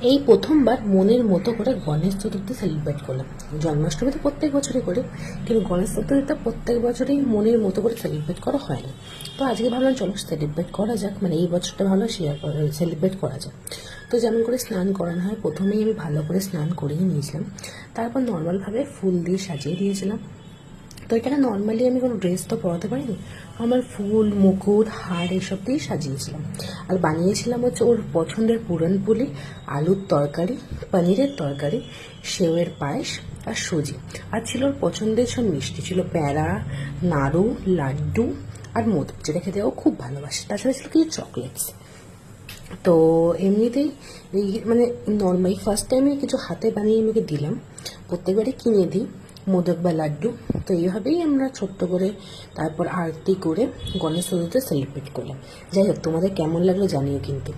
এই প্রথমবার মনের মতো করে গণেশ চতুর্থী সেলিব্রেট করলাম। জন্মাষ্টমী তো প্রত্যেক বছরই করি, কিন্তু গণেশ চতুর্থীটা প্রত্যেক বছরই মনের মতো করে সেলিব্রেট করা হয় না। তো আজকে ভাবলাম চলো সেলিব্রেট করা যাক, মানে এই বছরটা ভালো সেলিব্রেট করা যাক। তো যেমন করে স্নান করানো হয়, প্রথমেই আমি ভালো করে স্নান করেই নিয়েছিলাম, তারপর নর্মালভাবে ফুল দিয়ে সাজিয়ে দিয়েছিলাম। তো এখানে নর্মালি আমি কোনো ড্রেস তো পরাতে পারিনি, আমার ফুল মুকুট হার এসব দিয়েই সাজিয়েছিলাম। আর বানিয়েছিলাম হচ্ছে ওর পছন্দের পুরনপুলি, আলুর তরকারি, পনিরের তরকারি, সেওয়ের পায়েস আর সুজি। আর ছিল ওর পছন্দের সব মিষ্টি, ছিল প্যাঁড়া, নাড়ু, লাড্ডু আর মোদক, যেটা খেতে ও খুব ভালোবাসে। তাছাড়া ছিল কিছু চকলেটস। তো এমনিতেই এই মানে নর্মালি ফার্স্ট টাইমে কিছু হাতে বানিয়ে আমাকে দিলাম, প্রত্যেকবারই কিনে দিই মোদক বা লাড্ডু। তো এইভাবেই আমরা ছোট্ট করে তারপর আরতি করে গণেশ চতুর্থী সেলিব্রেট করলাম। যাই হোক, তোমাদের কেমন লাগলো জানিও কিন্তু।